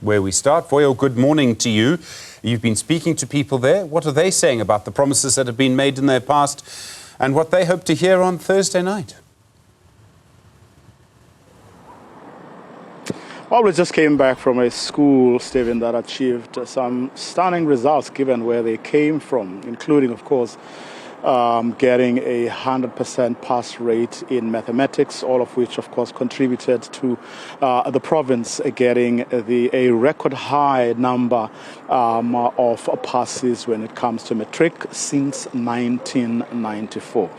where we start. Vuyo, good morning to you. You've been speaking to people there. What are they saying about the promises that have been made in their past and what they hope to hear on Thursday night? Well, we just came back from a school, Stephen, that achieved some stunning results given where they came from, including, of course, getting a 100% pass rate in mathematics, all of which, of course, contributed to the province getting a record high number of passes when it comes to matric since 1994.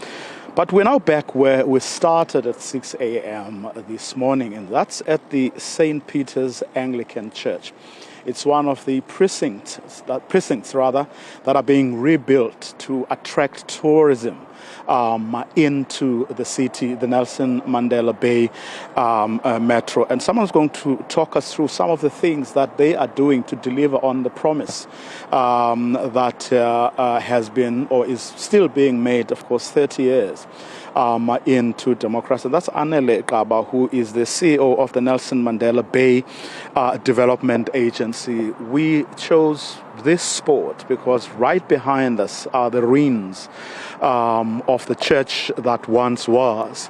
But we're now back where we started at 6 a.m. this morning, and that's at the St. Peter's Anglican Church. It's one of the precincts that are being rebuilt to attract tourism into the city, the Nelson Mandela Bay Metro. And someone's going to talk us through some of the things that they are doing to deliver on the promise that has been or is still being made, of course, 30 years into democracy. That's Anele Qaba, who is the CEO of the Nelson Mandela Bay Development Agency. We chose this spot because right behind us are the ruins of the church that once was.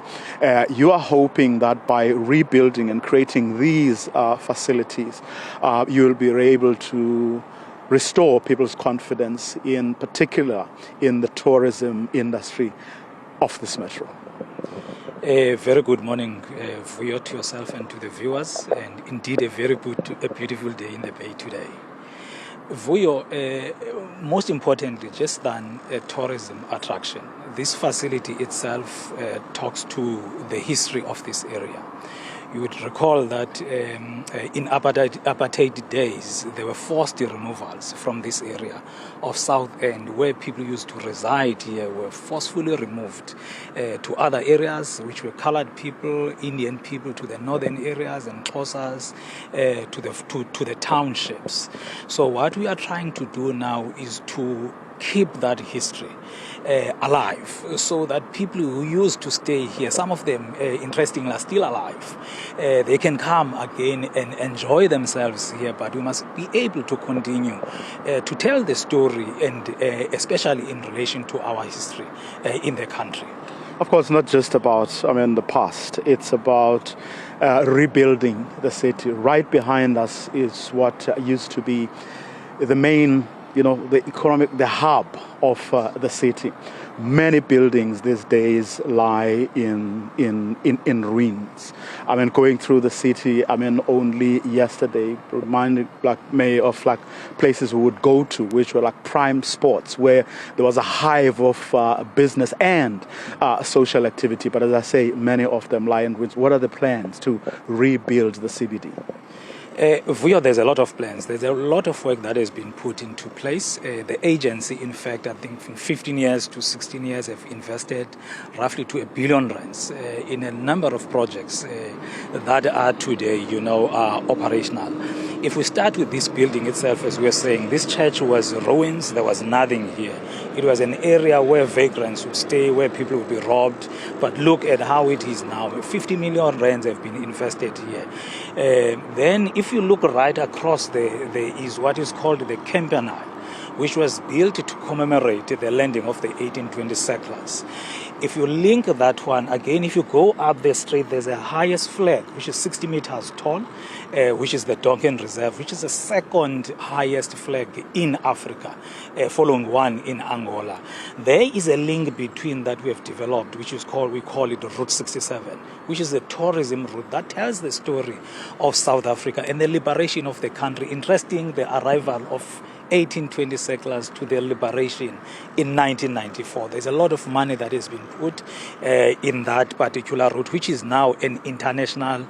You are hoping that by rebuilding and creating these facilities, you will be able to restore people's confidence, in particular in the tourism industry of this metro. A very good morning, Vuyo, to yourself and to the viewers, and indeed a beautiful day in the Bay today. Vuyo, most importantly, just than a tourism attraction, this facility itself talks to the history of this area. You would recall that in apartheid days, there were forced removals from this area of South End, where people used to reside here, were forcefully removed to other areas, which were colored people, Indian people to the northern areas, and Xhosas to the townships. So what we are trying to do now is to keep that history alive, so that people who used to stay here, some of them, interestingly, are still alive. They can come again and enjoy themselves here, but we must be able to continue to tell the story, and especially in relation to our history in the country. Of course, not just about, the past. It's about rebuilding the city. Right behind us is what used to be the main, the hub of the city. Many buildings these days lie in ruins. Going through the city, only yesterday reminded me of places we would go to, which were like prime spots where there was a hive of business and social activity. But as I say, many of them lie in ruins. What are the plans to rebuild the CBD? Vuyo, there's a lot of plans. There's a lot of work that has been put into place. The agency, in fact, I think from 15 years to 16 years have invested roughly R2 billion in a number of projects that are today, operational. If we start with this building itself, as we were saying, this church was ruins. There was nothing here. It was an area where vagrants would stay, where people would be robbed. But look at how it is now. 50 million rands have been invested here. Then if you look right across, there is what is called the Campanile, which was built to commemorate the landing of the 1820 settlers. If you link that one, again, if you go up the street, there's a highest flag, which is 60 meters tall, which is the Donkin Reserve, which is the second highest flag in Africa, following one in Angola. There is a link between that we have developed, we call it Route 67, which is a tourism route that tells the story of South Africa and the liberation of the country. Interesting, the arrival of 1820 settlers to their liberation in 1994. There's a lot of money that has been put in that particular route, which is now an international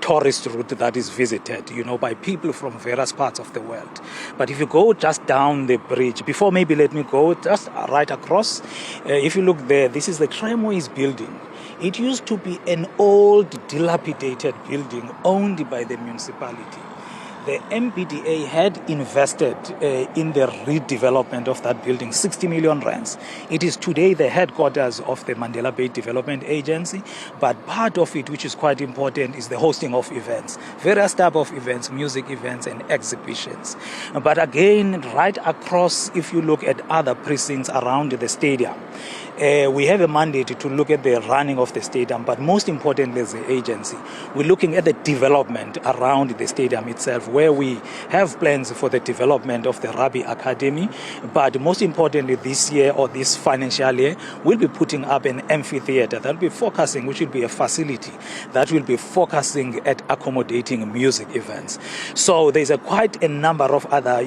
tourist route that is visited, by people from various parts of the world. But if you go just down the bridge, before maybe let me go just right across, if you look there, this is the Tramways building. It used to be an old, dilapidated building owned by the municipality. the MPDA had invested in the redevelopment of that building 60 million rands. It is today the headquarters of the Mandela Bay Development Agency, but part of it, which is quite important, is the hosting of events, various type of events, music events and exhibitions. But again, right across, if you look at other precincts around the stadium, we have a mandate to look at the running of the stadium, but most importantly as the agency, we're looking at the development around the stadium itself, where we have plans for the development of the Rugby Academy, but most importantly this year or this financial year, we'll be putting up an amphitheater that will be focusing, which will be a facility that will be focusing at accommodating music events. So there's quite a number of other,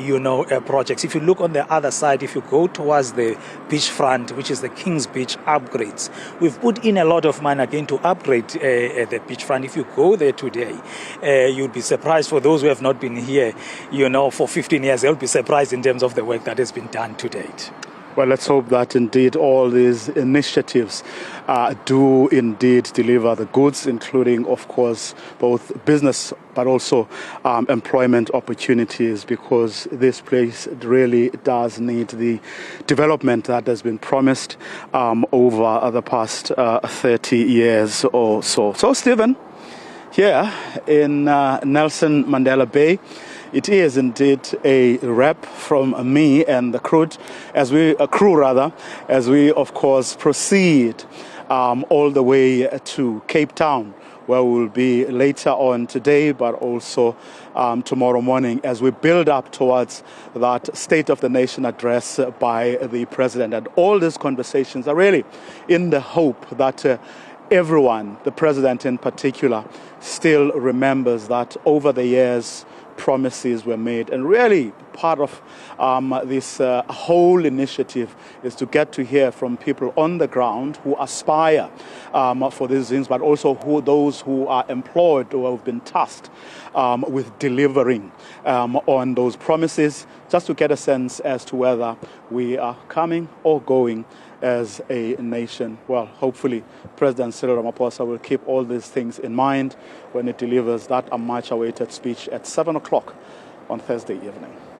projects. If you look on the other side, if you go towards the beachfront, which is the King's Beach upgrades, we've put in a lot of money again to upgrade the beachfront. If you go there today, you'd be surprised. For those who have not been here, for 15 years, they'll be surprised in terms of the work that has been done to date. Well, let's hope that indeed all these initiatives do indeed deliver the goods, including, of course, both business but also employment opportunities, because this place really does need the development that has been promised over the past 30 years or so. So, Stephen, here in Nelson Mandela Bay, it is indeed a wrap from me and the crew, as we of course proceed all the way to Cape Town, where we'll be later on today, but also tomorrow morning, as we build up towards that State of the Nation address by the President. And all these conversations are really in the hope that everyone, the President in particular, still remembers that over the years, promises were made. And really, part of this whole initiative is to get to hear from people on the ground who aspire for these things, but also those who are employed or have been tasked with delivering on those promises, just to get a sense as to whether we are coming or going as a nation. Well, hopefully President Cyril Ramaphosa will keep all these things in mind when it delivers that much-awaited speech at 7 o'clock on Thursday evening.